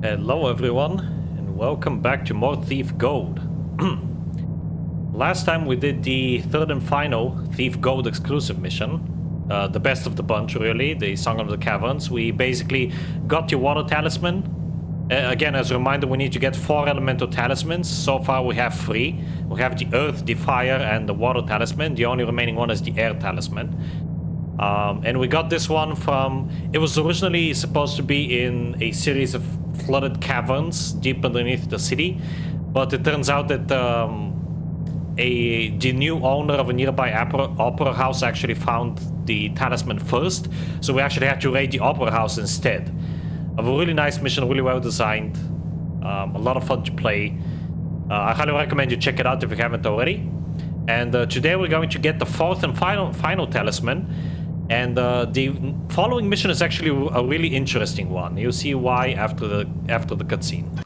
Hello everyone, and welcome back to more Thief Gold. Last time we did the third and final Thief Gold exclusive mission. The best of the bunch, really, the Song of the Caverns. We basically got your water talisman. Again, as a reminder, we need to get 4 elemental talismans. So far we have 3. We have the earth, the fire, and the water talisman. The only remaining one is the air talisman. And we got this one from... It was originally supposed to be in a series of flooded caverns deep underneath the city, but it turns out that the new owner of a nearby opera house actually found the talisman first, so we actually had to raid the opera house instead. A really nice mission, really well designed, a lot of fun to play. I highly recommend you check it out if you haven't already. And today we're going to get the 4th and final talisman. And the following mission is actually a really interesting one. You'll see why after the cutscene.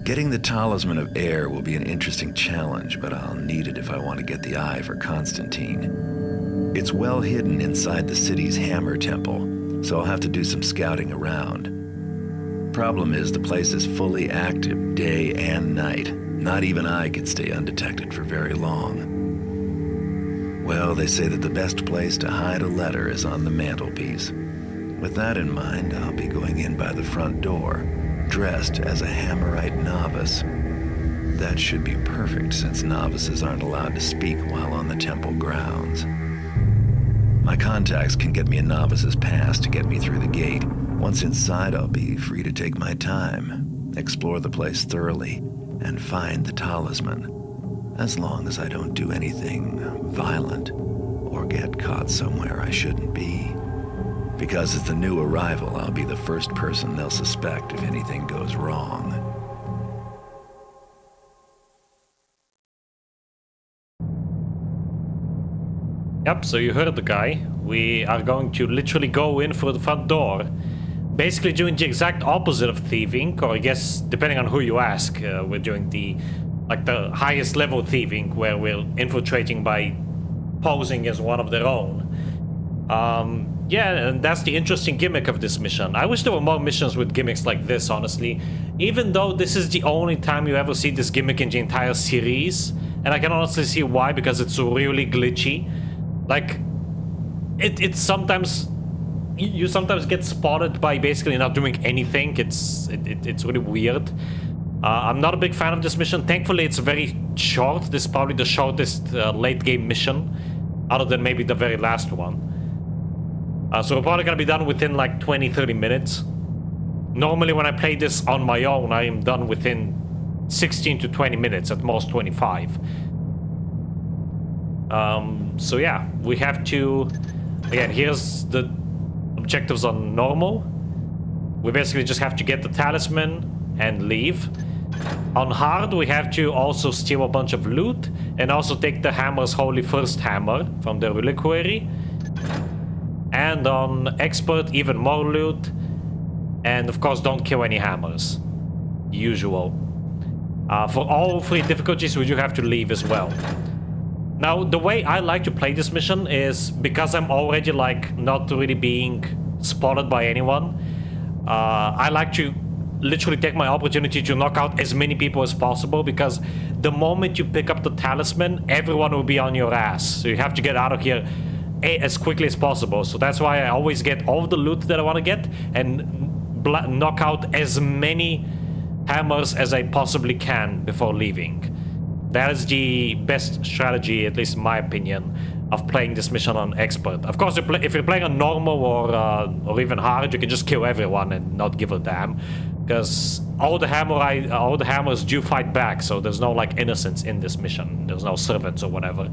Getting the Talisman of Air will be an interesting challenge, but I'll need it if I want to get the eye for Constantine. It's well hidden inside the city's Hammer Temple, so I'll have to do some scouting around. Problem is, the place is fully active day and night. Not even I can stay undetected for very long. Well, they say that the best place to hide a letter is on the mantelpiece. With that in mind, I'll be going in by the front door, dressed as a Hammerite novice. That should be perfect, since novices aren't allowed to speak while on the temple grounds. My contacts can get me a novice's pass to get me through the gate. Once inside, I'll be free to take my time, explore the place thoroughly, and find the talisman, as long as I don't do anything violent or get caught somewhere I shouldn't be. Because as the new arrival, I'll be the first person they'll suspect if anything goes wrong. Yep, so you heard the guy. We are going to literally go in through the front door. Basically doing the exact opposite of thieving, or I guess, depending on who you ask, we're doing the highest level thieving, where we're infiltrating by posing as one of their own. Yeah, and that's the interesting gimmick of this mission. I wish there were more missions with gimmicks like this, honestly. Even though this is the only time you ever see this gimmick in the entire series. And I can honestly see why, because it's really glitchy. Like, it's sometimes... You sometimes get spotted by basically not doing anything. It's really weird. I'm not a big fan of this mission. Thankfully, it's very short. This is probably the shortest late game mission, other than maybe the very last one. So we're probably gonna be done within like 20-30 minutes. Normally when I play this on my own, I am done within 16 to 20 minutes, at most 25. So yeah, we have to... Again, here's the objectives on normal. We basically just have to get the talisman and leave. On hard, we have to also steal a bunch of loot, and also take the Hammer's Holy First Hammer from the reliquary. And on expert, even more loot. And of course, don't kill any hammers. Usual. For all 3 difficulties, we do have to leave as well. Now, the way I like to play this mission is, because I'm already like not really being spotted by anyone, I like to literally take my opportunity to knock out as many people as possible, because the moment you pick up the talisman, everyone will be on your ass. So you have to get out of here as quickly as possible. So that's why I always get all the loot that I want to get and knock out as many hammers as I possibly can before leaving. That is the best strategy, at least in my opinion, of playing this mission on expert. Of course, if you're playing on normal or even hard, you can just kill everyone and not give a damn. Because all the hammers do fight back, so there's no like innocence in this mission. There's no servants or whatever.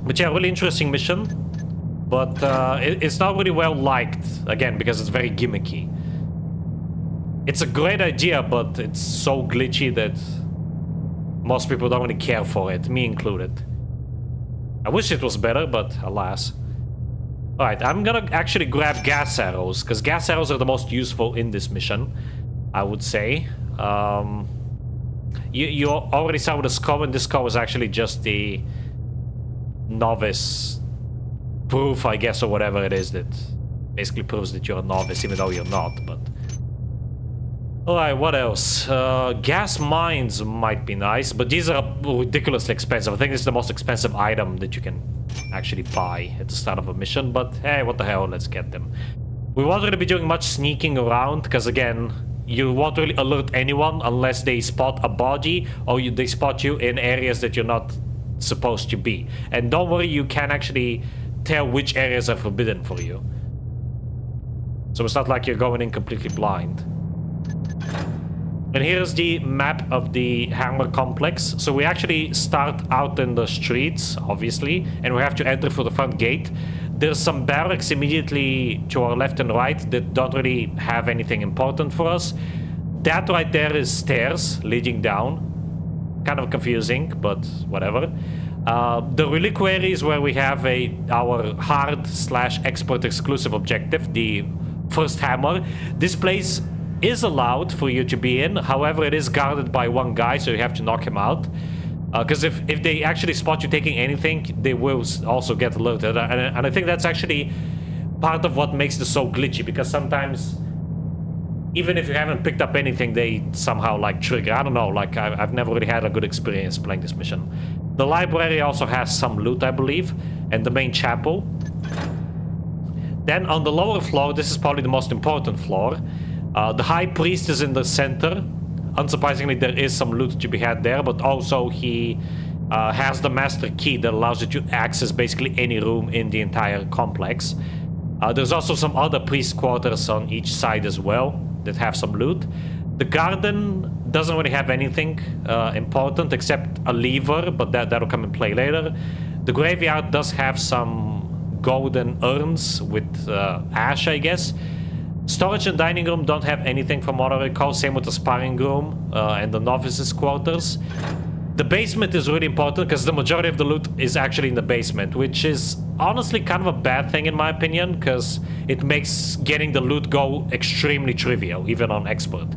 But yeah, really interesting mission. But it's not really well liked, again, because it's very gimmicky. It's a great idea, but it's so glitchy that most people don't really care for it, me included. I wish it was better, but alas. Alright, I'm gonna actually grab gas arrows, because gas arrows are the most useful in this mission, I would say. You already saw with the skull, and this skull is actually just the novice proof, I guess, or whatever it is that basically proves that you're a novice, even though you're not, but... Alright, what else? Gas mines might be nice, but these are ridiculously expensive. I think this is the most expensive item that you can actually buy at the start of a mission, but hey, what the hell, let's get them. We won't really be doing much sneaking around, because again, you won't really alert anyone unless they spot a body, or they spot you in areas that you're not supposed to be. And don't worry, you can actually tell which areas are forbidden for you. So it's not like you're going in completely blind. And here's the map of the hammer complex. So we actually start out in the streets, obviously, and we have to enter through the front gate. There's some barracks immediately to our left and right that don't really have anything important for us. That right there is stairs leading down. Kind of confusing, but whatever. The reliquary is where we have our hard/expert exclusive objective, the first hammer. This place is allowed for you to be in, however it is guarded by one guy, so you have to knock him out. Because if they actually spot you taking anything, they will also get alerted. And I think that's actually part of what makes this so glitchy, because sometimes, even if you haven't picked up anything, they somehow like trigger. I don't know, like I've never really had a good experience playing this mission. The library also has some loot, I believe, and the main chapel. Then on the lower floor, this is probably the most important floor. The High Priest is in the center. Unsurprisingly, there is some loot to be had there, but also he has the master key that allows you to access basically any room in the entire complex. There's also some other priest quarters on each side as well that have some loot. The garden doesn't really have anything important except a lever, but that'll come in play later. The graveyard does have some golden urns with ash, I guess. Storage and dining room don't have anything from what I recall. Same with the sparring room and the novices' quarters. The basement is really important because the majority of the loot is actually in the basement, which is honestly kind of a bad thing in my opinion, because it makes getting the loot go extremely trivial, even on expert.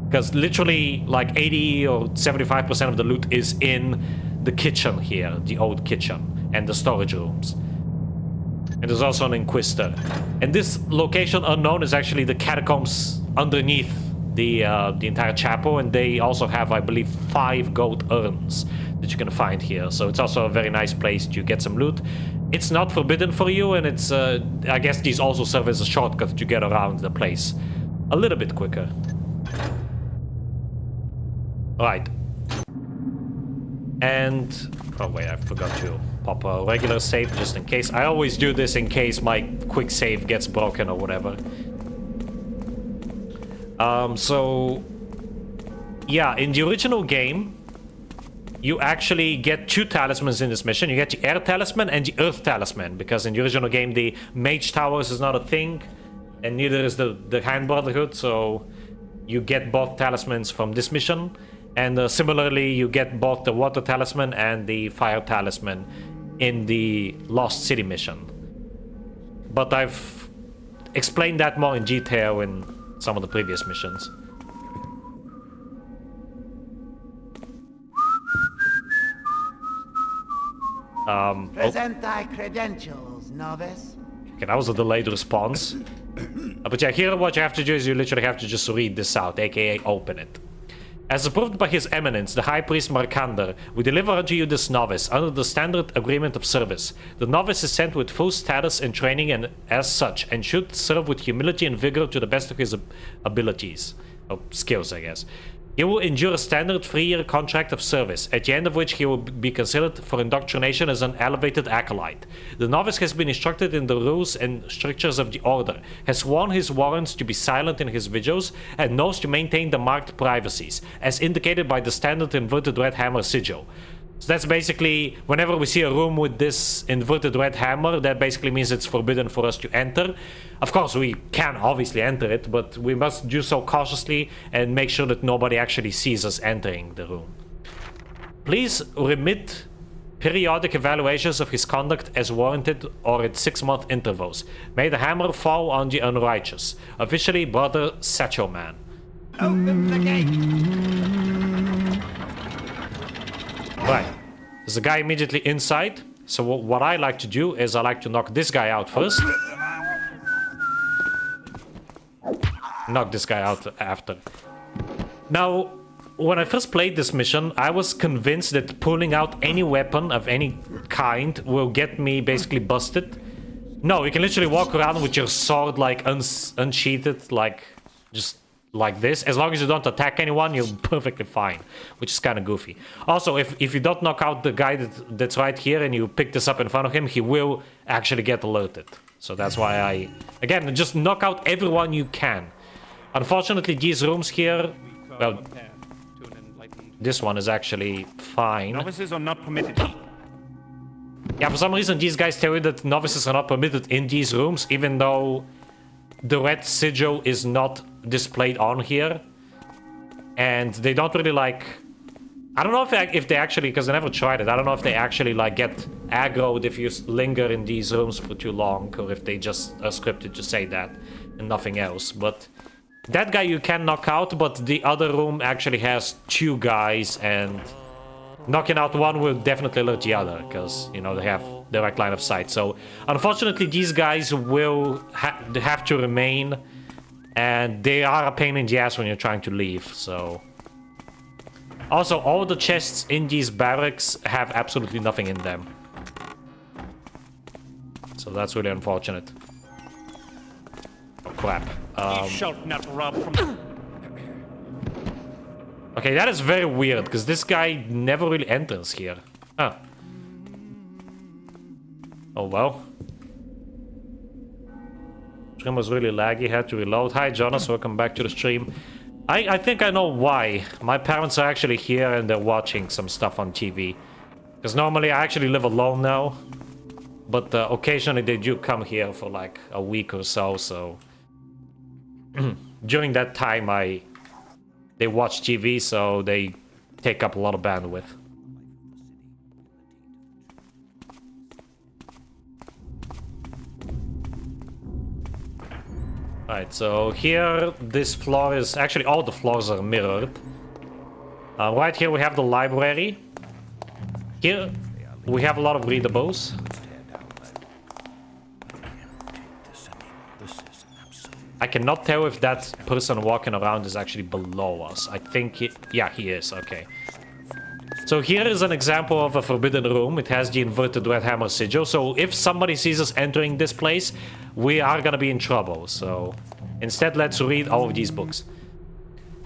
Because literally like 80 or 75% of the loot is in the kitchen here, the old kitchen, and the storage rooms. And there's also an Inquisitor. And this location unknown is actually the catacombs underneath the entire chapel, and they also have, I believe, 5 gold urns that you can find here. So it's also a very nice place to get some loot. It's not forbidden for you, and it's I guess these also serve as a shortcut to get around the place a little bit quicker. Right. And oh wait, I forgot to pop a regular save just in case. I always do this in case my quick save gets broken or whatever. So yeah, in the original game, you actually get 2 talismans in this mission. You get the Air Talisman and the Earth Talisman, because in the original game the Mage Towers is not a thing, and neither is the Hand Brotherhood, so you get both talismans from this mission. And similarly, you get both the Water Talisman and the Fire Talisman in the Lost City mission. But I've explained that more in detail in some of the previous missions. Present thy credentials, novice. Okay, that was a delayed response. But yeah, here what you have to do is you literally have to just read this out, aka open it. As approved by His Eminence, the High Priest Markander, we deliver unto you this novice under the standard agreement of service. The novice is sent with full status and training and as such, and should serve with humility and vigor to the best of his abilities. Or skills, I guess. He will endure a standard 3-year contract of service, at the end of which he will be considered for indoctrination as an elevated acolyte. The novice has been instructed in the rules and strictures of the order, has sworn his warrants to be silent in his vigils, and knows to maintain the marked privacies, as indicated by the standard inverted red hammer sigil. So that's basically, whenever we see a room with this inverted red hammer, that basically means it's forbidden for us to enter. Of course, we can obviously enter it, but we must do so cautiously and make sure that nobody actually sees us entering the room. Please remit periodic evaluations of his conduct as warranted or at 6-month intervals. May the hammer fall on the unrighteous. Officially, Brother Satchel Man. Open the gate. Right, there's a guy immediately inside. So what I like to do is I like to knock this guy out first. Knock this guy out after. Now, when I first played this mission, I was convinced that pulling out any weapon of any kind will get me basically busted. No, you can literally walk around with your sword like unsheathed, like just like this. As long as you don't attack anyone, you're perfectly fine, which is kind of goofy. Also, if you don't knock out the guy that's right here and you pick this up in front of him, he will actually get alerted. So that's why again, just knock out everyone you can. Unfortunately, these rooms here, well, this one is actually fine. Novices are not permitted. Yeah, for some reason, these guys tell you that novices are not permitted in these rooms, even though the red sigil is not displayed on here. And they don't really like... I don't know if they actually, because I never tried it, I don't know if they actually like get aggroed if you linger in these rooms for too long, or if they just are scripted to say that and nothing else. But that guy you can knock out, but the other room actually has 2 guys, and knocking out one will definitely alert the other, because, you know, they have direct line of sight. So, unfortunately, these guys will have to remain, and they are a pain in the ass when you're trying to leave, so... Also, all the chests in these barracks have absolutely nothing in them. So that's really unfortunate. Oh, crap. You shalt not rob from... Okay, that is very weird, because this guy never really enters here. Huh. Oh, well. Stream was really laggy, had to reload. Hi, Jonas, welcome back to the stream. I think I know why. My parents are actually here and they're watching some stuff on TV. Because normally I actually live alone now. But occasionally they do come here for like a week or so, so... During that time they watch TV, so they take up a lot of bandwidth. Alright, so here, this floor is... Actually, all the floors are mirrored. Right here we have the library. Here, we have a lot of readables. I cannot tell if that person walking around is actually below us. I think yeah, he is, okay. So here is an example of a forbidden room. It has the inverted red hammer sigil. So if somebody sees us entering this place, we are gonna be in trouble. So instead, let's read all of these books.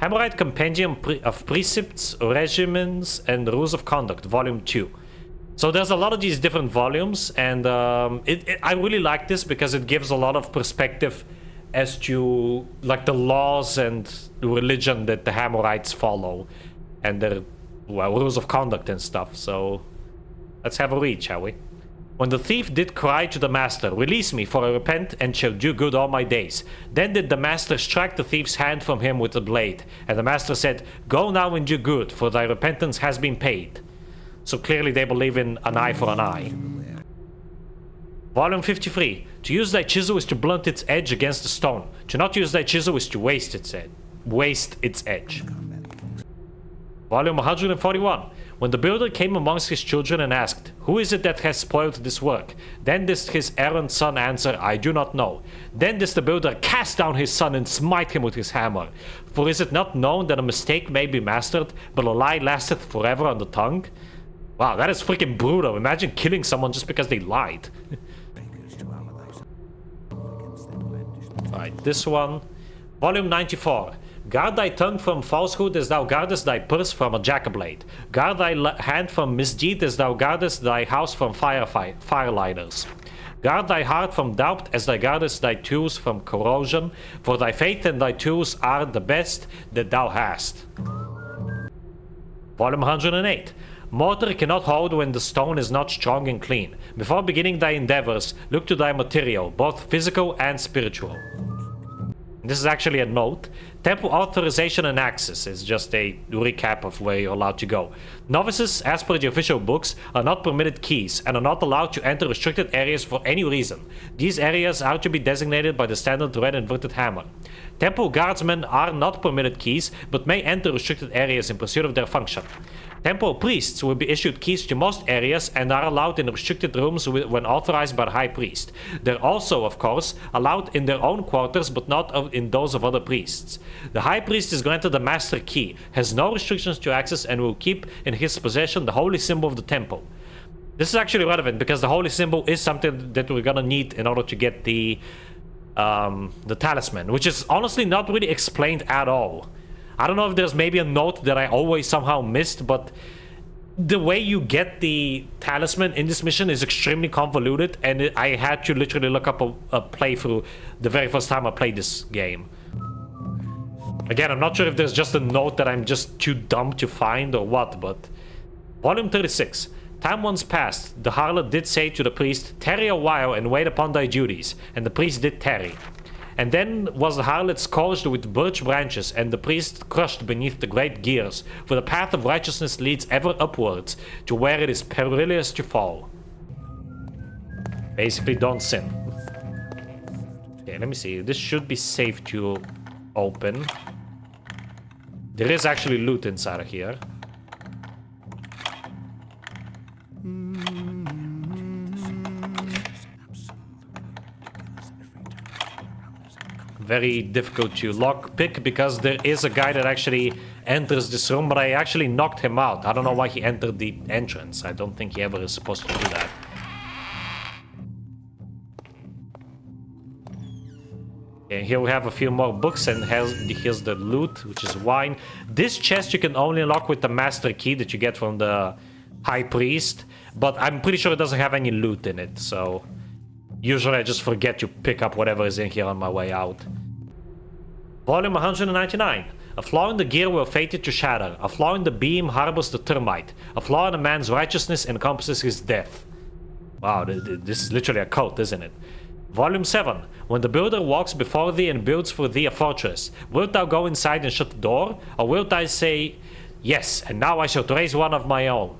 Hammerite Compendium of Precepts, Regimens, and Rules of Conduct, Volume 2. So there's a lot of these different volumes, and I really like this because it gives a lot of perspective as to like the laws and religion that the Hammerites follow, and their rules of conduct and stuff. So let's have a read, shall we? When the thief did cry to the master, "Release me, for I repent and shall do good all my days. Then did the master strike the thief's hand from him with a blade. And the master said, Go now and do good, for thy repentance has been paid." So clearly they believe in an eye for an eye. Volume 53. To use thy chisel is to blunt its edge against the stone. To not use thy chisel is to waste its edge. Volume 141. When the builder came amongst his children and asked, "Who is it that has spoiled this work?" Then did his errant son answer, "I do not know." Then did the builder cast down his son and smite him with his hammer. For is it not known that a mistake may be mastered, but a lie lasteth forever on the tongue? Wow, that is freaking brutal. Imagine killing someone just because they lied. Alright, this one. Volume 94. Guard thy tongue from falsehood as thou guardest thy purse from a jackablade. Guard thy hand from misdeed as thou guardest thy house from firelighters. Guard thy heart from doubt as thou guardest thy tools from corrosion, for thy faith and thy tools are the best that thou hast. Volume 108. Mortar cannot hold when the stone is not strong and clean. Before beginning thy endeavors, look to thy material, both physical and spiritual. This is actually a note. Temple authorization and access is just a recap of where you're allowed to go. Novices, as per the official books, are not permitted keys and are not allowed to enter restricted areas for any reason. These areas are to be designated by the standard red inverted hammer. Temple guardsmen are not permitted keys, but may enter restricted areas in pursuit of their function. Temple priests will be issued keys to most areas and are allowed in restricted rooms when authorized by the high priest. They're also, of course, allowed in their own quarters, but not in those of other priests. The high priest is granted the master key, has no restrictions to access, and will keep in his possession the holy symbol of the temple. This is actually relevant because the holy symbol is something that we're gonna need in order to get the talisman, which is honestly not really explained at all. I don't know if there's maybe a note that I always somehow missed, but the way you get the talisman in this mission is extremely convoluted, and I had to literally look up a playthrough the very first time I played this game. Again, I'm not sure if there's just a note that I'm just too dumb to find or what, but... Volume 36. Time once passed, the harlot did say to the priest, "Tarry a while and wait upon thy duties," and the priest did tarry. And then was the harlot scourged with birch branches, and the priest crushed beneath the great gears, for the path of righteousness leads ever upwards, to where it is perilous to fall. Basically, don't sin. Okay, let me see. This should be safe to open. There is actually loot inside of here. Very difficult to lockpick because there is a guy that actually enters this room, but I actually knocked him out. I don't know why he entered the entrance. I don't think he ever is supposed to do that. Okay, here we have a few more books, and here's the loot, which is wine. This chest you can only unlock with the master key that you get from the high priest, but I'm pretty sure it doesn't have any loot in it, so... Usually I just forget to pick up whatever is in here on my way out. Volume 199. A flaw in the gear will fate it to shatter. A flaw in the beam harbors the termite. A flaw in a man's righteousness encompasses his death. Wow, this is literally a cult, isn't it? Volume 7. When the builder walks before thee and builds for thee a fortress, wilt thou go inside and shut the door? Or wilt I say, "Yes, and now I shall raise one of my own"?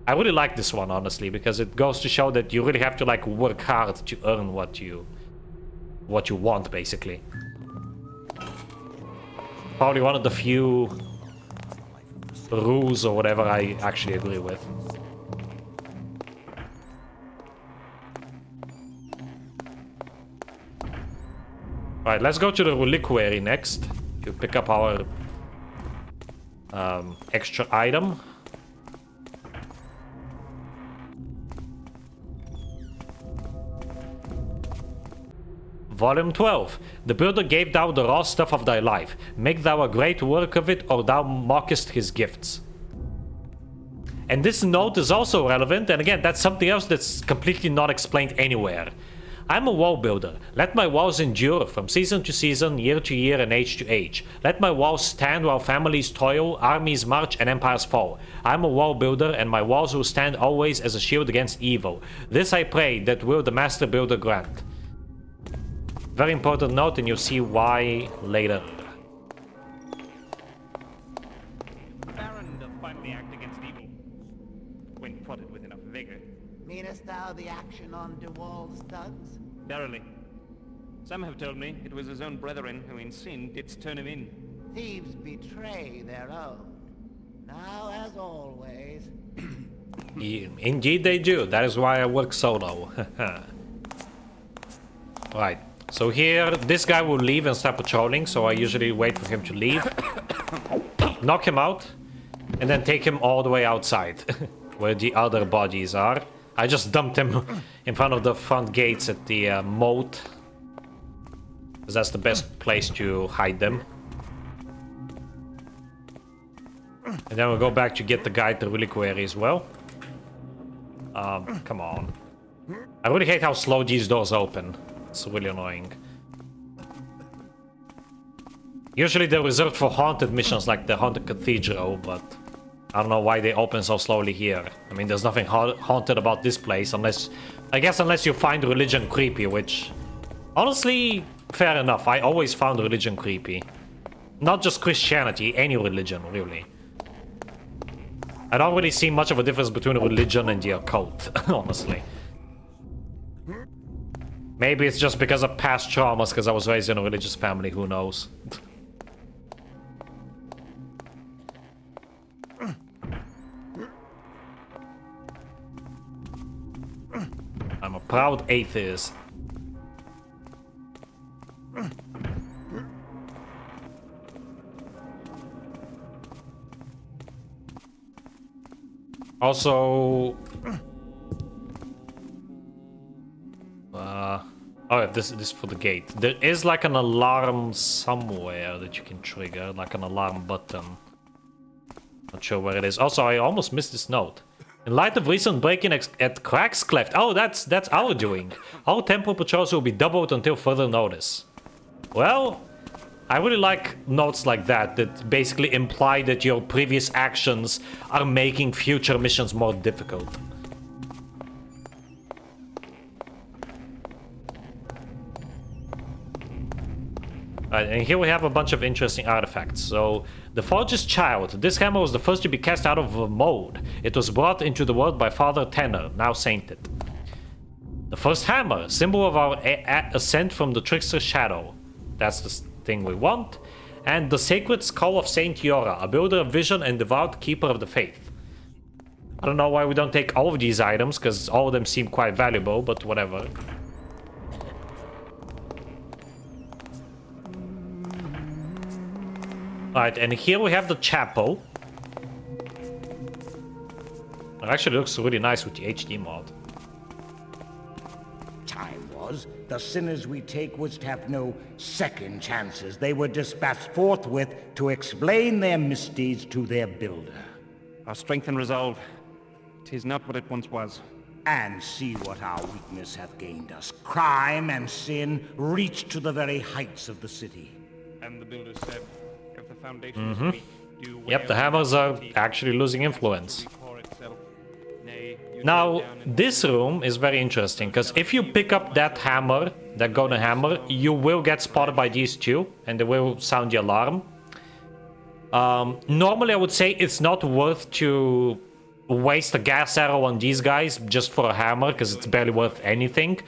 I really like this one, honestly, because it goes to show that you really have to, like, work hard to earn what you want, basically. Probably one of the few rules or whatever I actually agree with. Alright, let's go to the reliquary next to pick up our extra item. Volume 12. The builder gave thou the raw stuff of thy life. Make thou a great work of it, or thou mockest his gifts. And this note is also relevant, and again, that's something else that's completely not explained anywhere. I'm a wall builder. Let my walls endure from season to season, year to year, and age to age. Let my walls stand while families toil, armies march, and empires fall. I'm a wall builder, and my walls will stand always as a shield against evil. This I pray that will the master builder grant. Very important note, and you'll see why later. Baron doth finally act against evil, when prodded with enough vigor. Meanest thou the action on De Wall's thugs? Verily. Some have told me it was his own brethren who in sin didst turn him in. Thieves betray their own. Now, as always... Indeed they do. That is why I work solo. Right. So here, this guy will leave and start patrolling, so I usually wait for him to leave. Knock him out, and then take him all the way outside, where the other bodies are. I just dumped him in front of the front gates at the moat, because that's the best place to hide them. And then we'll go back to get the guide to reliquary as well. Come on. I really hate how slow these doors open. It's really annoying. Usually they're reserved for haunted missions like the Haunted Cathedral, but I don't know why they open so slowly here. I mean, there's nothing haunted about this place unless... I guess unless you find religion creepy, which... Honestly, fair enough. I always found religion creepy. Not just Christianity, any religion, really. I don't really see much of a difference between a religion and the occult, honestly. Maybe it's just because of past traumas, because I was raised in a religious family, who knows. I'm a proud atheist. Also... oh, this is for the gate. There is like an alarm somewhere that you can trigger, like an alarm button. Not sure where it is. Also, I almost missed this note. In light of recent break-in at Crack's Cleft. Oh, that's our doing. All temple patrols will be doubled until further notice. Well, I really like notes like that basically imply that your previous actions are making future missions more difficult. And here we have a bunch of interesting artifacts. So, the Forge's Child. This hammer was the first to be cast out of a mold. It was brought into the world by Father Tenor, now sainted. The first hammer, symbol of our ascent from the Trickster's shadow. That's the thing we want. And the Sacred Skull of Saint Yora, a builder of vision and devout keeper of the faith. I don't know why we don't take all of these items, because all of them seem quite valuable, but whatever. Alright, and here we have the chapel. It actually looks really nice with the HD mod. Time was, the sinners we take was to have no second chances. They were dispatched forthwith to explain their misdeeds to their builder. Our strength and resolve, 'tis not what it once was. And see what our weakness hath gained us. Crime and sin reached to the very heights of the city. And the builders said, if the foundation is weak, do Yep, the hammers are actually losing influence. Now, this room is very interesting, because if you pick up that hammer, that golden hammer, you will get spotted by these two, and they will sound the alarm. Normally, I would say it's not worth to waste a gas arrow on these guys just for a hammer, because it's barely worth anything.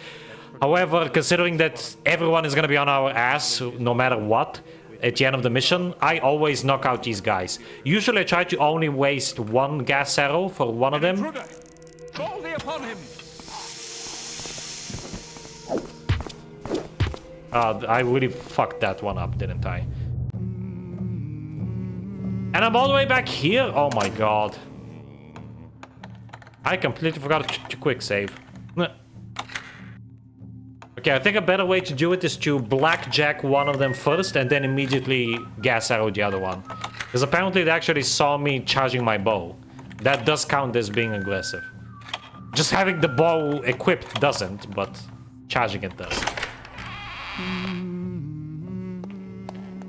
However, considering that everyone is going to be on our ass, no matter what, at the end of the mission, I always knock out these guys. Usually I try to only waste one gas arrow for one of them. Call thee upon him. I really fucked that one up, didn't I? And I'm all the way back here? Oh my god. I completely forgot to quick save. Okay, I think a better way to do it is to blackjack one of them first and then immediately gas arrow the other one. Because apparently they actually saw me charging my bow. That does count as being aggressive. Just having the bow equipped doesn't, but charging it does.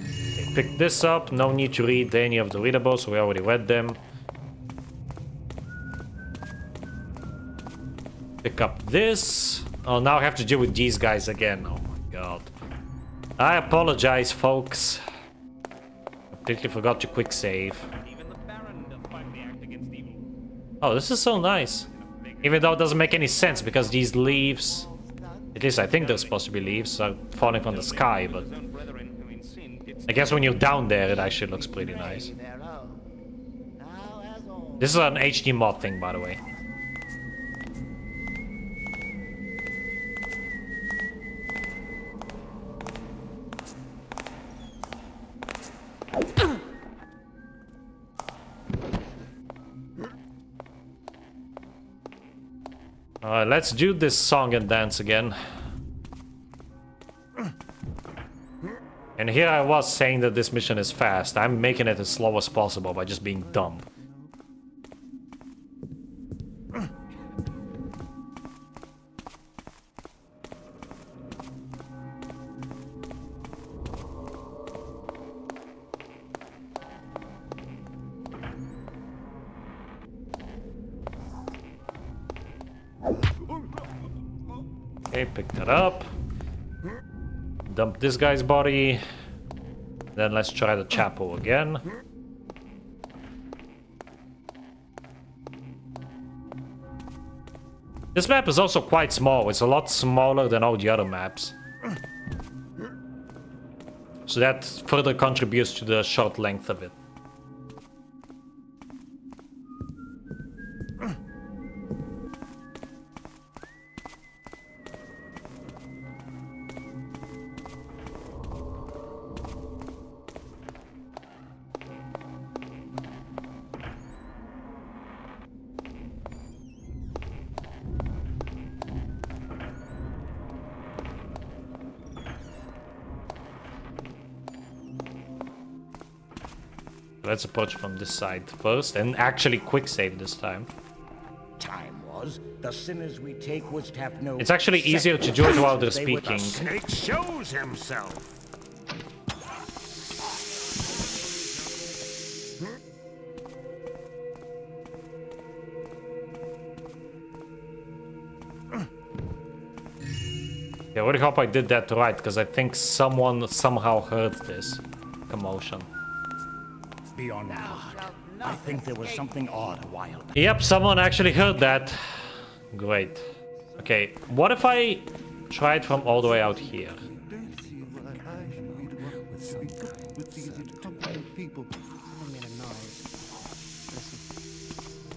Okay, pick this up. No need to read any of the readables, we already read them. Pick up this. Oh, now I have to deal with these guys again. Oh my god. I apologize, folks. Completely forgot to quick save. Even the Baron doth finally act against evil. Oh, this is so nice. Even though it doesn't make any sense because these leaves, at least I think they're supposed to be leaves, are falling from the sky, but I guess when you're down there it actually looks pretty nice. This is an HD mod thing, by the way. Let's do this song and dance again. And here I was saying that this mission is fast. I'm making it as slow as possible by just being dumb. Okay, pick that up. Dump this guy's body. Then let's try the chapel again. This map is also quite small. It's a lot smaller than all the other maps. So that further contributes to the short length of it. Let's approach from this side first, and actually quick save this time. Time was, the sinners we take was to have no. It's actually easier to do it while they're They were the speaking. snake shows himself. Yeah, I really hope I did that right, because I think someone somehow heard this commotion. Beyond doubt, I think there was something odd a while back. Yep, someone actually heard that. Great. Okay, what if I try it from all the way out here?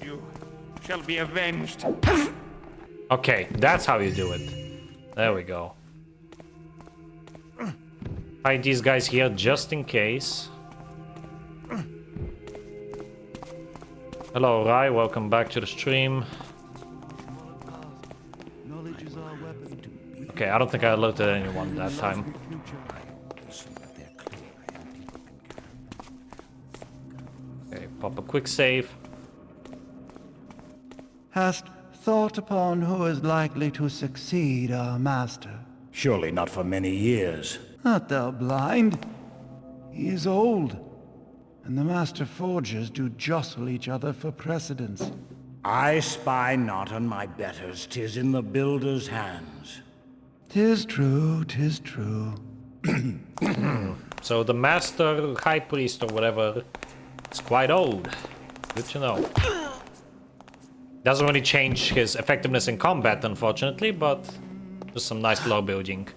You shall be avenged. Okay, that's how you do it. There we go. Hide these guys here just in case. Hello, Rai. Welcome back to the stream. Okay, I don't think I alerted anyone that time. Okay, pop a quick save. Hast thought upon who is likely to succeed our master? Surely not for many years. Art thou blind? He is old, and the master forgers do jostle each other for precedence. I spy not on my betters, 'tis in the builder's hands. 'Tis true, 'tis true. So the master high priest or whatever is quite old. Good to know. Doesn't really change his effectiveness in combat, unfortunately, but just some nice lore building.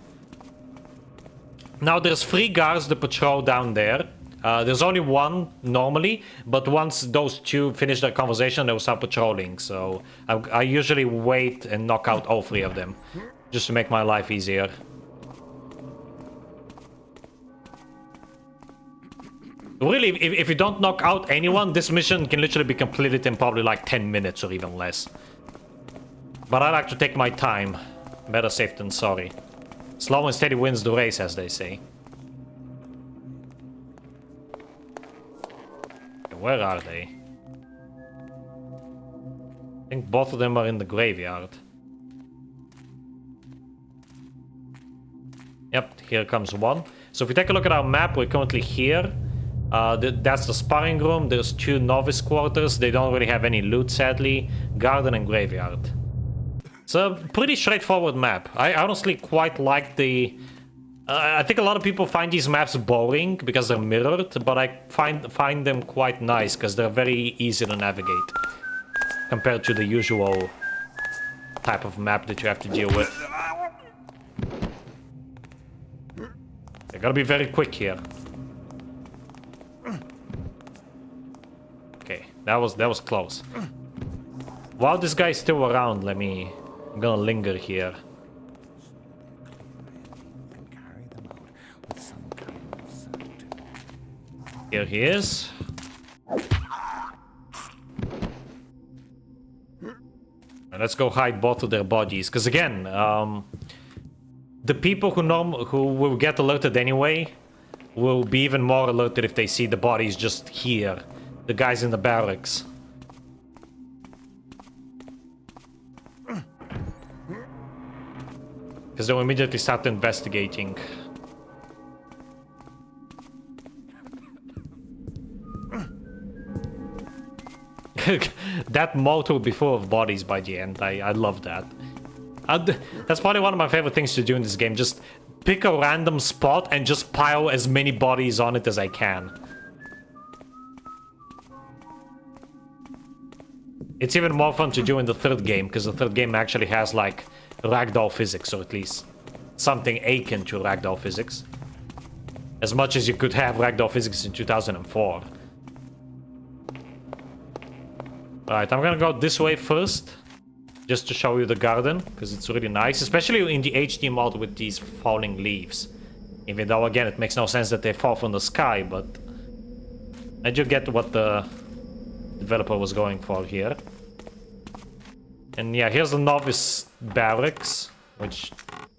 Now there's 3 guards that patrol down there. There's only one normally, but once those 2 finish their conversation, they'll start patrolling. So I usually wait and knock out all 3 of them, just to make my life easier. Really, if you don't knock out anyone, this mission can literally be completed in probably like 10 minutes or even less. But I like to take my time. Better safe than sorry. Slow and steady wins the race, as they say. Where are they? I think both of them are in the graveyard. Yep, here comes one. So if we take a look at our map, we're currently here. That's the sparring room. There's 2 novice quarters. They don't really have any loot, sadly. Garden and graveyard. It's a pretty straightforward map. I honestly quite like the... I think a lot of people find these maps boring because they're mirrored, but I find them quite nice because they're very easy to navigate compared to the usual type of map that you have to deal with. I gotta be very quick here. Okay, that was close. While this guy's still around, I'm gonna linger here. Here he is. And let's go hide both of their bodies, because again, the people who will get alerted anyway will be even more alerted if they see the bodies just here. The guys in the barracks. Because they'll immediately start investigating. That moat will be full of bodies by the end. I love that. That's probably one of my favorite things to do in this game. Just pick a random spot and just pile as many bodies on it as I can. It's even more fun to do in the third game, because the third game actually has, like, ragdoll physics, or at least something akin to ragdoll physics. As much as you could have ragdoll physics in 2004. Alright, I'm gonna go this way first, just to show you the garden, because it's really nice, especially in the HD mode with these falling leaves. Even though, again, it makes no sense that they fall from the sky, but I do get what the developer was going for here. And yeah, here's the novice barracks, which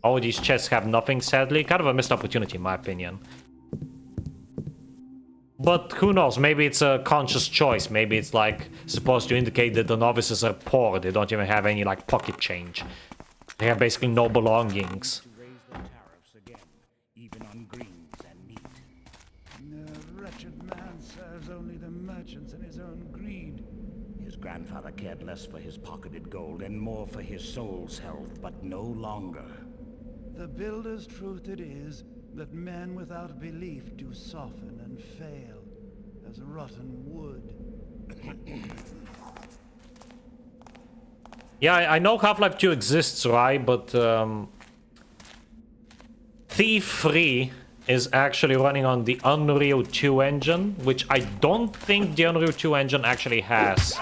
all these chests have nothing, sadly. Kind of a missed opportunity, in my opinion. But who knows, maybe it's a conscious choice. Maybe it's like supposed to indicate that the novices are poor. They don't even have any like pocket change. They have basically no belongings. To raise the tariffs again, even on greens and meat. The wretched man serves only the merchants and his own greed. His grandfather cared less for his pocketed gold and more for his soul's health, but no longer. The builder's truth it is that men without belief do soften and fail as rotten wood. Yeah, I know Half-Life 2 exists, right? But Thief 3 is actually running on the Unreal 2 engine, which I don't think the Unreal 2 engine actually has.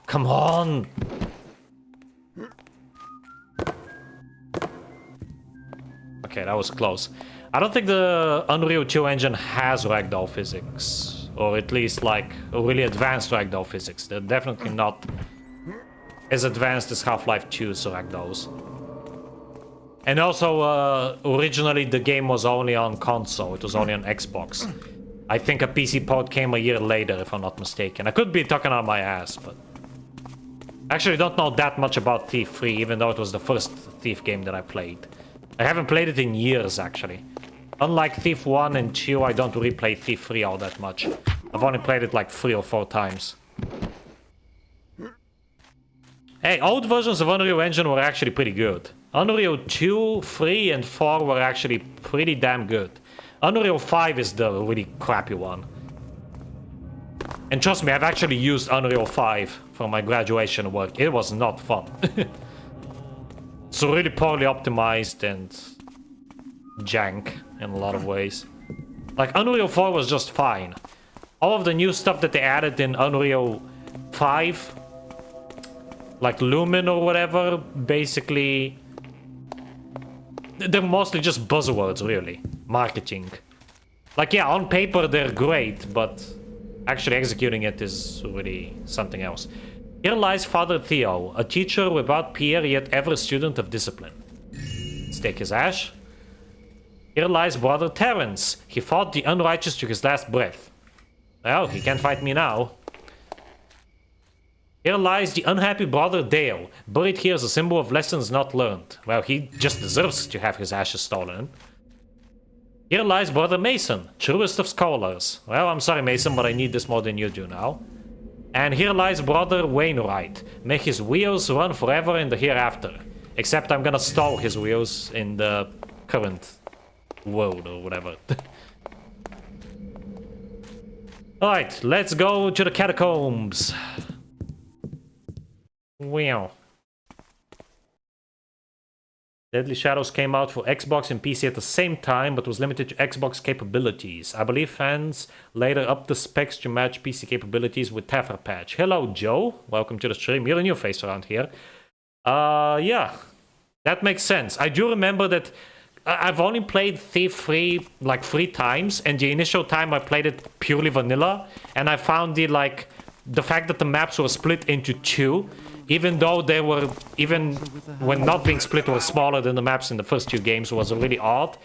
Come on! Okay, that was close. I don't think the Unreal 2 engine has ragdoll physics. Or at least, like, really advanced ragdoll physics. They're definitely not as advanced as Half-Life 2's ragdolls. And also, originally the game was only on console. It was only on Xbox. I think a PC port came a year later, if I'm not mistaken. I could be talking out my ass, but... Actually, don't know that much about Thief 3, even though it was the first Thief game that I played. I haven't played it in years, actually. Unlike Thief 1 and 2, I don't replay Thief 3 all that much. I've only played it like 3 or 4 times. Hey, old versions of Unreal Engine were actually pretty good. Unreal 2, 3, and 4 were actually pretty damn good. Unreal 5 is the really crappy one. And trust me, I've actually used Unreal 5 for my graduation work. It was not fun. It's really poorly optimized and jank in a lot of ways. Like, Unreal 4 was just fine. All of the new stuff that they added in Unreal 5, like Lumen or whatever, basically... They're mostly just buzzwords, really. Marketing. Like, yeah, on paper they're great, but actually executing it is really something else. Here lies Father Theo, a teacher without peer yet ever a student of discipline. Let's take his ash. Here lies Brother Terence. He fought the unrighteous to his last breath. Well, he can't fight me now. Here lies the unhappy Brother Dale, buried here as a symbol of lessons not learned. Well, he just deserves to have his ashes stolen. Here lies Brother Mason, truest of scholars. Well, I'm sorry Mason, but I need this more than you do now. And here lies Brother Wainwright. May his wheels run forever in the hereafter. Except I'm gonna stall his wheels in the current world or whatever. Alright, let's go to the catacombs. Wow. Deadly Shadows came out for Xbox and PC at the same time, but was limited to Xbox capabilities. I believe fans later upped the specs to match PC capabilities with Taffer patch. Hello, Joe. Welcome to the stream. You're a new face around here. Yeah. That makes sense. I do remember that I've only played Thief 3 like 3 times, and the initial time I played it purely vanilla, and I found the fact that the maps were split into 2, even though they were, even when not being split, were smaller than the maps in the first 2 games, was really odd.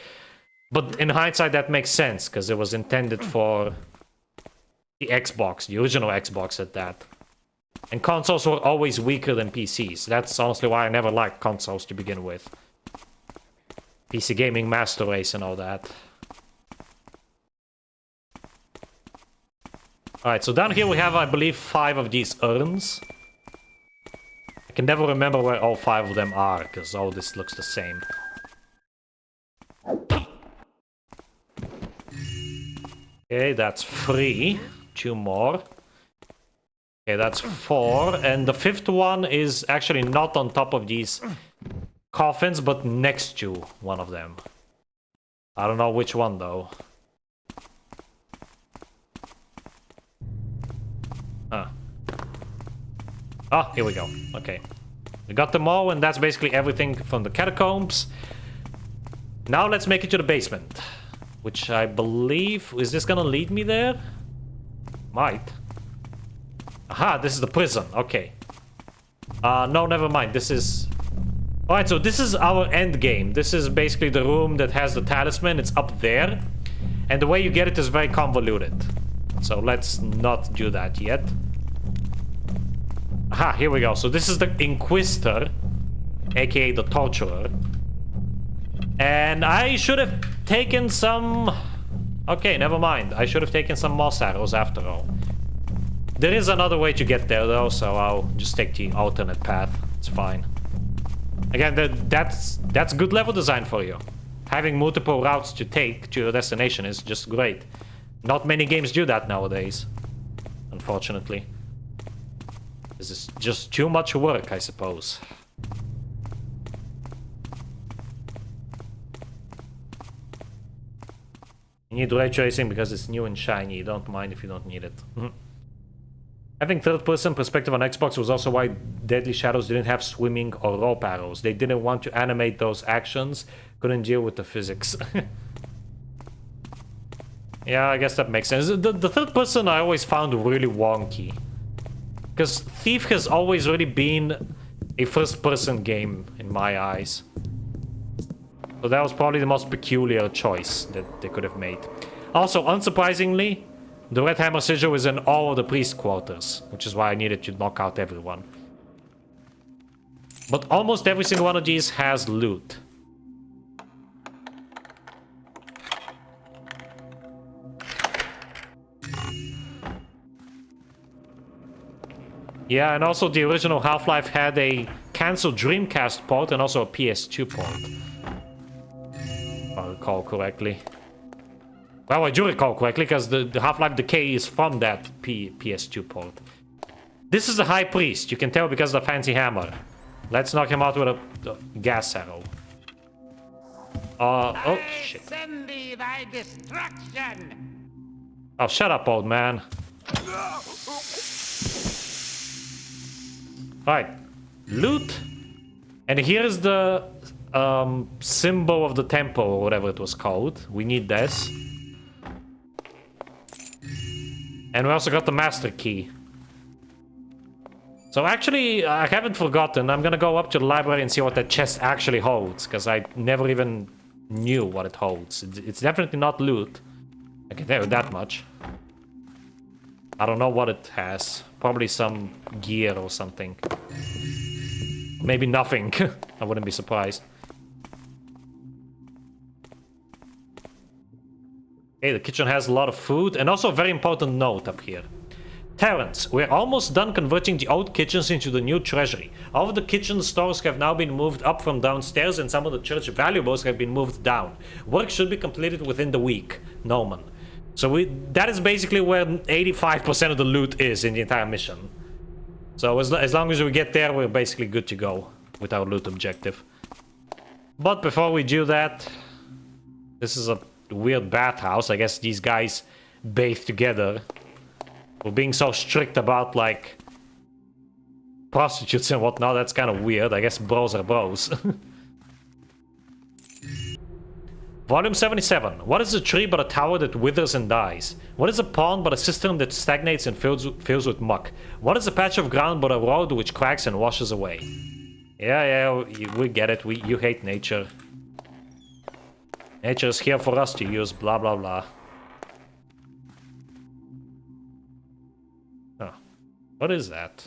But in hindsight, that makes sense, because it was intended for the Xbox, the original Xbox at that. And consoles were always weaker than PCs. That's honestly why I never liked consoles to begin with. PC gaming, master race and all that. Alright, so down here we have, I believe, 5 of these urns. I can never remember where all 5 of them are, because all this looks the same. Okay, that's 3. 2 more. Okay, that's 4. And the 5th one is actually not on top of these coffins, but next to one of them. I don't know which one, though. Huh. Oh, here we go. Okay. We got them all, and that's basically everything from the catacombs. Now let's make it to the basement. Which I believe... Is this gonna lead me there? Might. Aha, this is the prison. Okay. No, never mind. This is... Alright, so this is our end game. This is basically the room that has the talisman. It's up there. And the way you get it is very convoluted. So let's not do that yet. Aha, here we go. So this is the Inquisitor, aka the Torturer. And I should have taken some... Okay, never mind. I should have taken some moss arrows after all. There is another way to get there though, so I'll just take the alternate path. It's fine. Again, that's good level design for you. Having multiple routes to take to your destination is just great. Not many games do that nowadays, unfortunately. This is just too much work, I suppose. You need ray tracing because it's new and shiny. Don't mind if you don't need it. Having third-person perspective on Xbox was also why Deadly Shadows didn't have swimming or rope arrows. They didn't want to animate those actions. Couldn't deal with the physics. Yeah, I guess that makes sense. The third person I always found really wonky. Because Thief has always really been a first-person game in my eyes. So that was probably the most peculiar choice that they could have made. Also, unsurprisingly, the Red Hammer Sigil is in all of the priest quarters, which is why I needed to knock out everyone. But almost every single one of these has loot. Yeah, and also the original Half-Life had a cancelled Dreamcast port and also a PS2 port. If I recall correctly. Well, I do recall correctly, because the Half-Life Decay is from that PS2 port. This is the High Priest, you can tell because of the fancy hammer. Let's knock him out with a gas arrow. Oh, shit. Send thee thy destruction! Oh, shut up, old man. Alright. Loot. And here is the symbol of the temple, or whatever it was called. We need this. And we also got the master key. So actually, I haven't forgotten. I'm gonna go up to the library and see what that chest actually holds, because I never even knew what it holds. It's definitely not loot. I can tell you that much. I don't know what it has. Probably some gear or something. Maybe nothing. I wouldn't be surprised. Okay, the kitchen has a lot of food, and also a very important note up here. Terrence, we're almost done converting the old kitchens into the new treasury. All of the kitchen stores have now been moved up from downstairs, and some of the church valuables have been moved down. Work should be completed within the week. Noman. So that is basically where 85% of the loot is in the entire mission. So as long as we get there, we're basically good to go with our loot objective. But before we do that, this is a weird bathhouse. I guess these guys bathe together. We're being so strict about, like, prostitutes and whatnot. That's kind of weird. I guess bros are bros. Volume 77. What is a tree but a tower that withers and dies? What is a pond but a cistern that stagnates and fills with muck? What is a patch of ground but a road which cracks and washes away? Yeah, we get it. You hate nature. Nature is here for us to use, blah blah blah. Oh. What is that?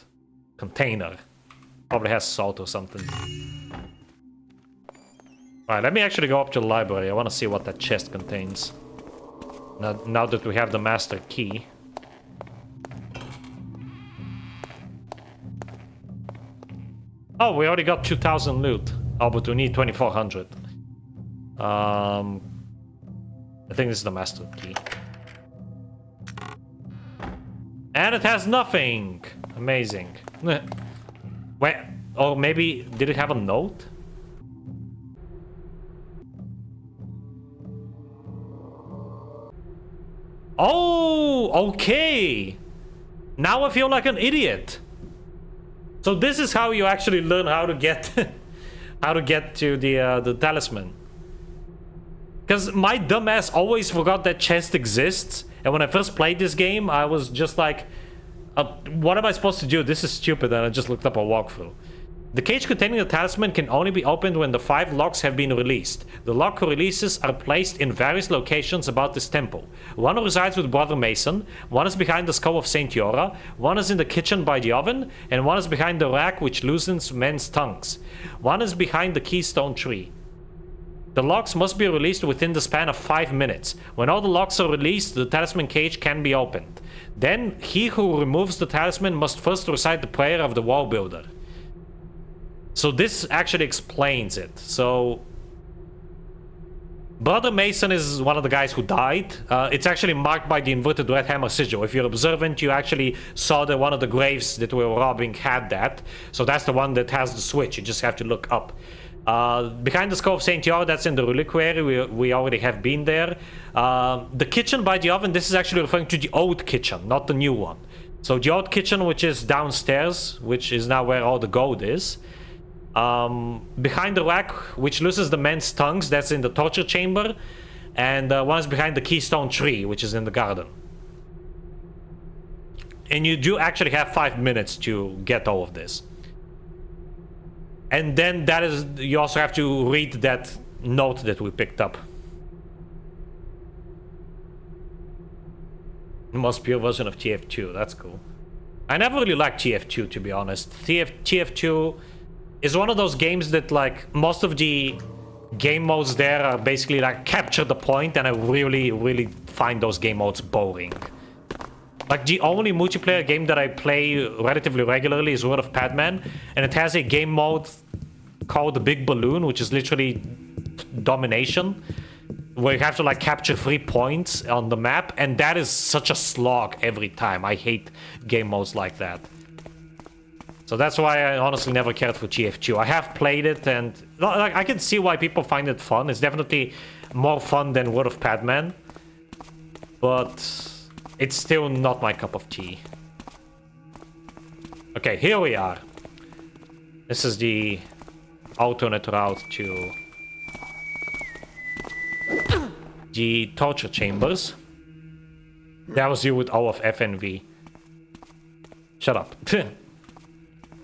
Container. Probably has salt or something. Alright, let me actually go up to the library. I want to see what that chest contains. Now that we have the master key. Oh, we already got 2,000 loot. Oh, but we need 2,400. I think this is the master key. And it has nothing! Amazing. Wait, or maybe, did it have a note? Oh, okay! Now I feel like an idiot. So this is how you actually learn how to get how to get to the talisman. Because my dumbass always forgot that chest exists, and when I first played this game, I was just like, what am I supposed to do? This is stupid, and I just looked up a walkthrough. The cage containing the talisman can only be opened when the 5 locks have been released. The lock releases are placed in various locations about this temple. One resides with Brother Mason, one is behind the skull of Saint Yora, one is in the kitchen by the oven, and one is behind the rack which loosens men's tongues. One is behind the keystone tree. The locks must be released within the span of 5 minutes. When all the locks are released, the talisman cage can be opened. Then, he who removes the talisman must first recite the prayer of the wall builder. So this actually explains it. So Brother Mason is one of the guys who died. It's actually marked by the inverted red hammer sigil. If you're observant, you actually saw that one of the graves that we were robbing had that. So that's the one that has the switch. You just have to look up. Behind the skull of Saint Yor, that's in the reliquary. We already have been there. The kitchen by the oven, this is actually referring to the old kitchen, not the new one. So the old kitchen, which is downstairs, which is now where all the gold is. Behind the rack, which loosens the men's tongues, that's in the torture chamber. And one is behind the keystone tree, which is in the garden. And you do actually have 5 minutes to get all of this. And then that is, you also have to read that note that we picked up. Most pure version of TF2, that's cool. I never really liked TF2, to be honest. TF2 is one of those games that, like, most of the game modes there are basically like capture the point, and I really find those game modes boring. Like, the only multiplayer game that I play relatively regularly is World of Padman, and it has a game mode called the Big Balloon, which is literally domination, where you have to, like, capture 3 points on the map, and that is such a slog every time. I hate game modes like that. So that's why I honestly never cared for TF2. I have played it, and like, I can see why people find it fun. It's definitely more fun than World of Padman, but it's still not my cup of tea. Okay, here we are. This is the alternate route to the torture chambers. That was you with all of FNV. Shut up.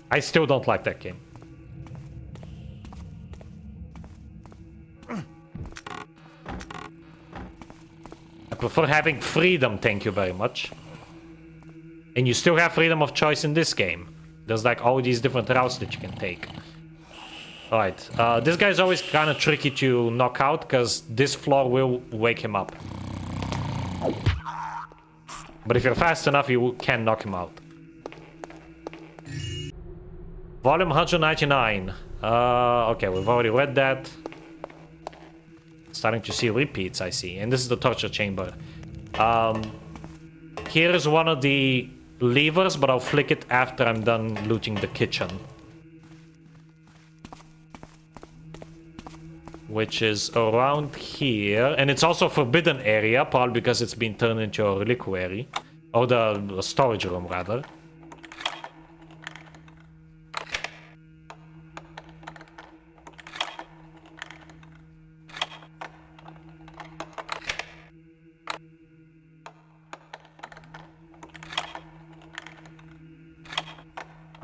I still don't like that game. I prefer having freedom, thank you very much. And you still have freedom of choice in this game. There's like all these different routes that you can take. Alright, this guy's always kind of tricky to knock out, because this floor will wake him up. But if you're fast enough, you can knock him out. Volume 199. Okay, we've already read that. Starting to see repeats, I see. And this is the torture chamber. Here is one of the levers, but I'll flick it after I'm done looting the kitchen. Which is around here. And it's also a forbidden area, probably because it's been turned into a reliquary. Or the storage room, rather.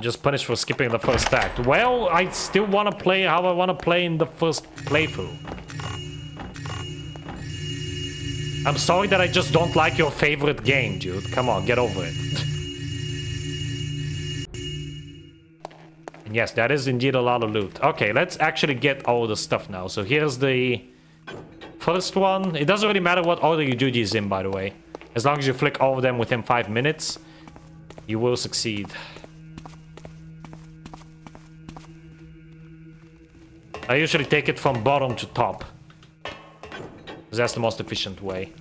Just punished for skipping the first act. Well, I still want to play how I want to play in the first playthrough. I'm sorry that I just don't like your favorite game, dude. Come on, get over it. And yes, that is indeed a lot of loot. Okay, let's actually get all the stuff now. So here's the first one. It doesn't really matter what order you do these in, by the way. As long as you flick all of them within 5 minutes, you will succeed. I usually take it from bottom to top, because that's the most efficient way.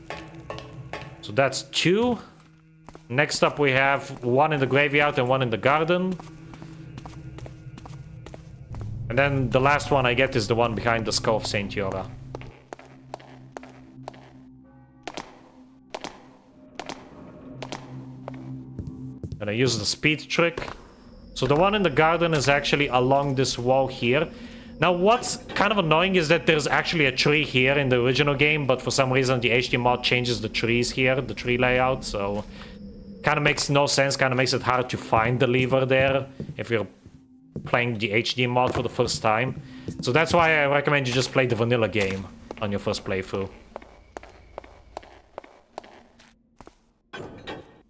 So that's 2. Next up we have 1 in the graveyard and 1 in the garden. And then the last one I get is the one behind the skull of Saint Yora. And I use the speed trick. So the one in the garden is actually along this wall here. Now what's kind of annoying is that there's actually a tree here in the original game, but for some reason the HD mod changes the trees here, the tree layout, so kind of makes no sense, kind of makes it hard to find the lever there if you're playing the HD mod for the first time. So that's why I recommend you just play the vanilla game on your first playthrough.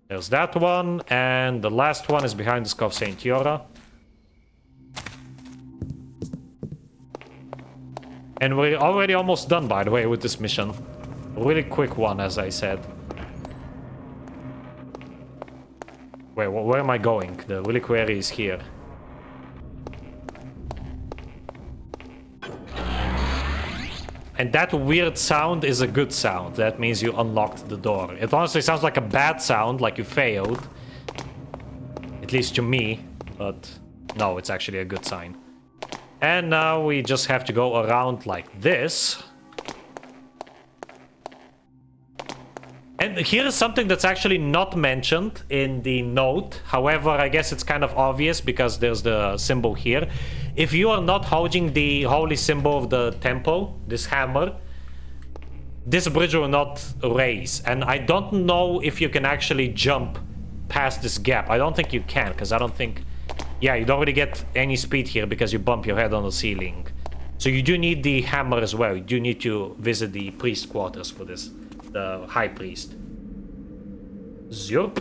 There's that one, and the last one is behind the skull of Saint Yora. And we're already almost done, by the way, with this mission. A really quick one, as I said. Wait, where am I going? The reliquary is here. And that weird sound is a good sound. That means you unlocked the door. It honestly sounds like a bad sound, like you failed. At least to me. But no, it's actually a good sign. And now we just have to go around like this. And here is something that's actually not mentioned in the note. However, I guess it's kind of obvious because there's the symbol here. If you are not holding the holy symbol of the temple, this hammer, this bridge will not raise. And I don't know if you can actually jump past this gap. I don't think you can, because I don't think... Yeah, you don't really get any speed here because you bump your head on the ceiling. So you do need the hammer as well. You do need to visit the priest quarters for this. The high priest. Zurp.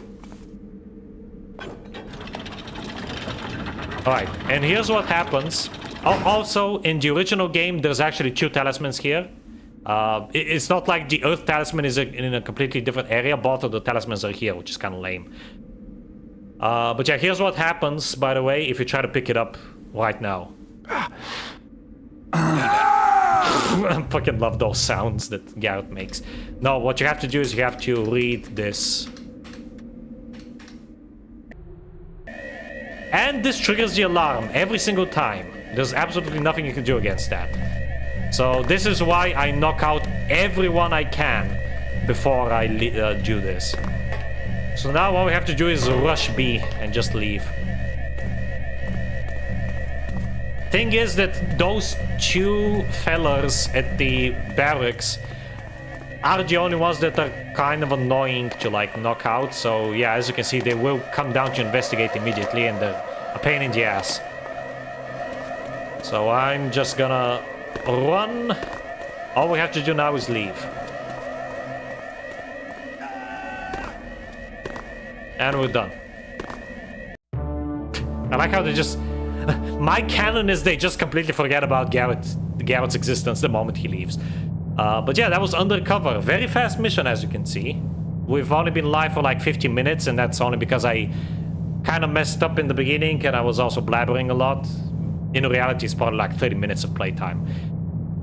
Alright, and here's what happens. Also, in the original game, there's actually 2 talismans here. It's not like the Earth talisman is in a completely different area. Both of the talismans are here, which is kind of lame. But yeah, here's what happens, by the way, if you try to pick it up right now. I fucking love those sounds that Garrett makes. No, what you have to do is you have to read this. And this triggers the alarm every single time. There's absolutely nothing you can do against that. So this is why I knock out everyone I can before I do this. So now all we have to do is rush B and just leave. Thing is that those 2 fellas at the barracks are the only ones that are kind of annoying to like knock out. So yeah, as you can see, they will come down to investigate immediately and they're a pain in the ass. So I'm just gonna run. All we have to do now is leave. And we're done. I like how they just... My canon is they just completely forget about Garrett's existence the moment he leaves. But yeah, that was Undercover. Very fast mission, as you can see. We've only been live for like 15 minutes, and that's only because I kind of messed up in the beginning, and I was also blabbering a lot. In reality, it's probably like 30 minutes of playtime.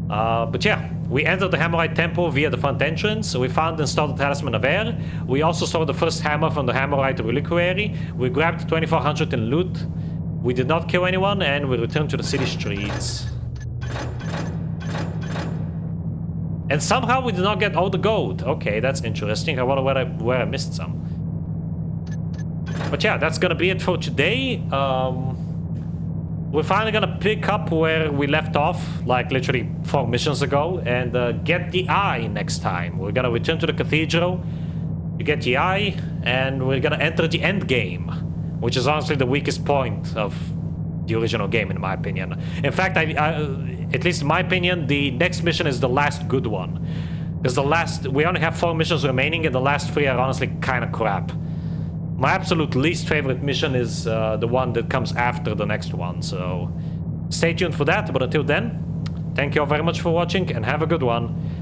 But yeah, we entered the Hammerite Temple via the front entrance. We found and installed the Talisman of Air. We also saw the first hammer from the Hammerite Reliquary. We grabbed 2400 in loot. We did not kill anyone, and we returned to the city streets. And somehow we did not get all the gold. Okay, that's interesting. I wonder where I missed some. But yeah, that's gonna be it for today. We're finally gonna pick up where we left off, like literally 4 missions ago, and get the eye next time. We're gonna return to the cathedral to get the eye, and we're gonna enter the end game, which is honestly the weakest point of the original game, in my opinion. In fact, at least in my opinion, the next mission is the last good one. Because we only have 4 missions remaining, and the last 3 are honestly kind of crap. My absolute least favorite mission is the one that comes after the next one, so stay tuned for that. But until then, thank you all very much for watching, and have a good one.